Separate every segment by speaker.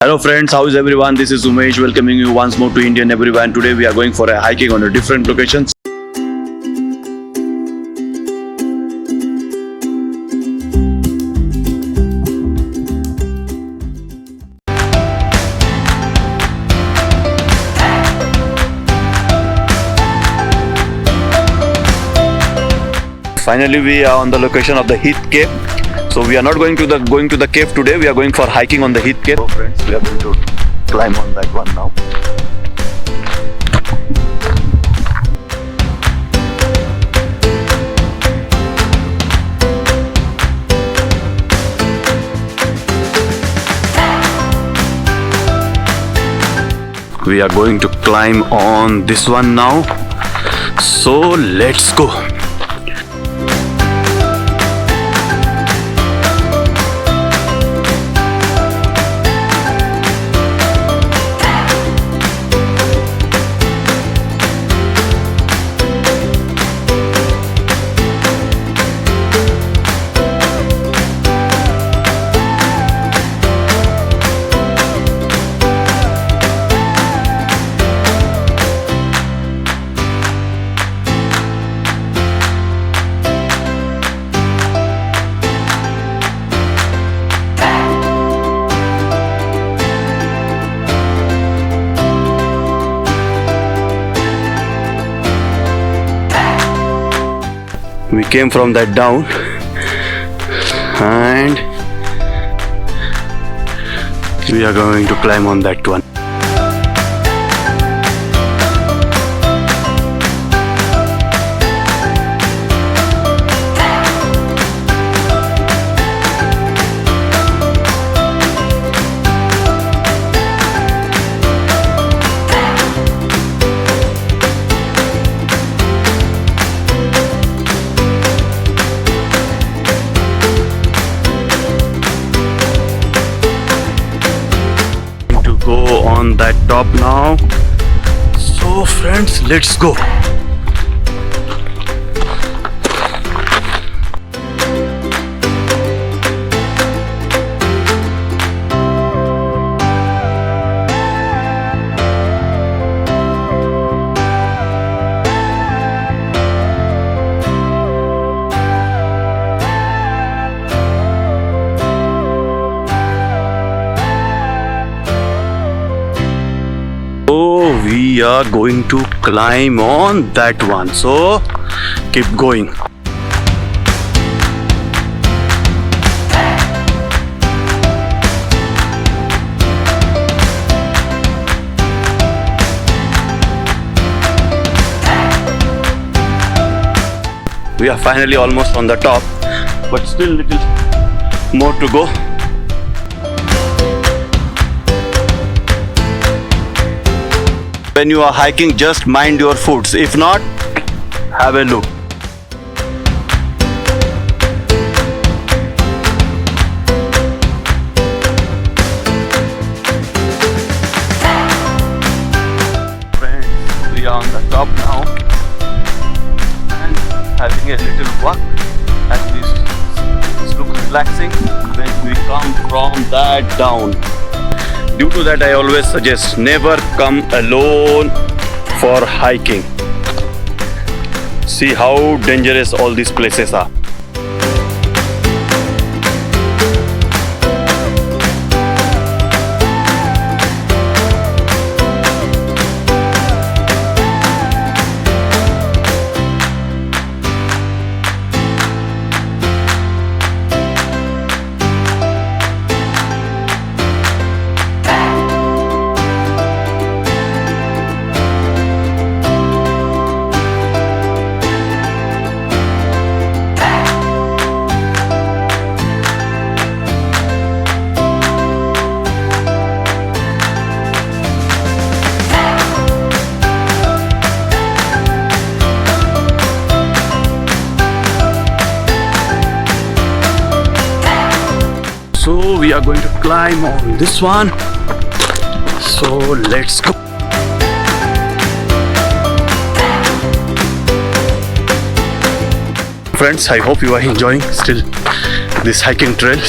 Speaker 1: Hello friends, how is everyone? This is Umesh welcoming you once more to Indian everyone. Today we are going for a hiking on a different locations. Finally we are on the location of the Heet cave. So we are not going to the cave today. We are going for hiking on the Heet cave. So friends, we are going to climb on that one now. We are going to climb on this one now. So let's go. We came from that down and we are going to climb on that one. Go on that top now. So friends, let's go. So we are going to climb on that one. So keep going. We are finally almost on the top, but still little more to go. When you are hiking, just mind your foots. If not, have a look. Friends, we are on the top now and having a little walk. At least this looks relaxing when we come from that down. Due to that, I always suggest never come alone for hiking. See how dangerous all these places are. So we are going to climb on this one. So let's go. Friends, I hope you are enjoying still this hiking trail.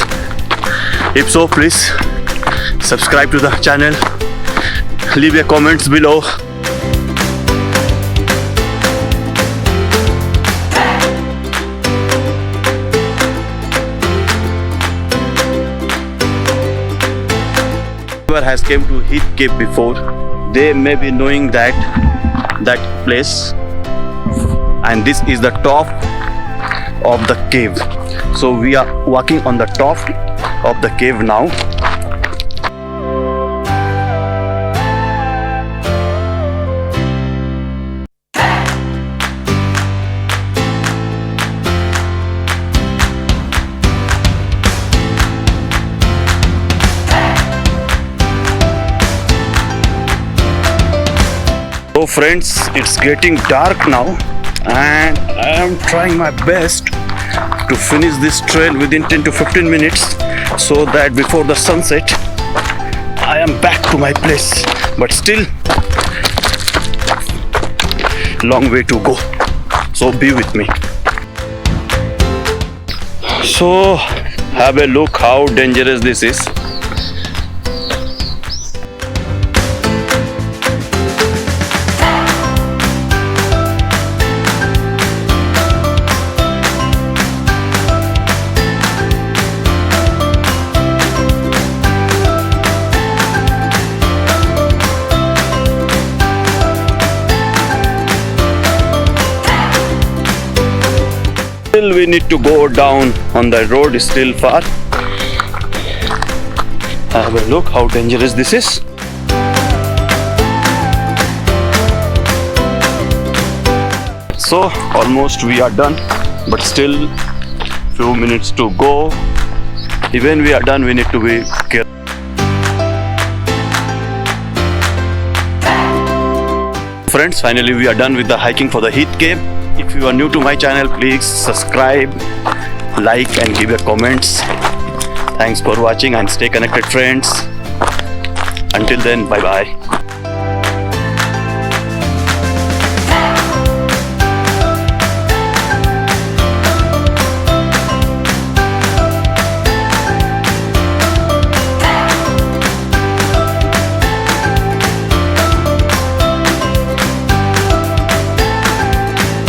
Speaker 1: If so, please subscribe to the channel, leave your comments below. Whoever has came to Heet cave before, they may be knowing that place, and this is the top of the cave. So we are walking on the top of the cave now. So friends, it's getting dark now, and I am trying my best to finish this trail within 10 to 15 minutes, so that before the sunset I am back to my place. But still, long way to go, so be with me. So have a look how dangerous this is. Still we need to go down on the road, is still far. Have a look how dangerous this is. So almost we are done, but still few minutes to go. Even we are done, we need to be careful. Friends, finally we are done with the hiking for the Heet cave. If you are new to my channel, please subscribe, like and give your comments. Thanks for watching and stay connected, friends. Until then, bye bye.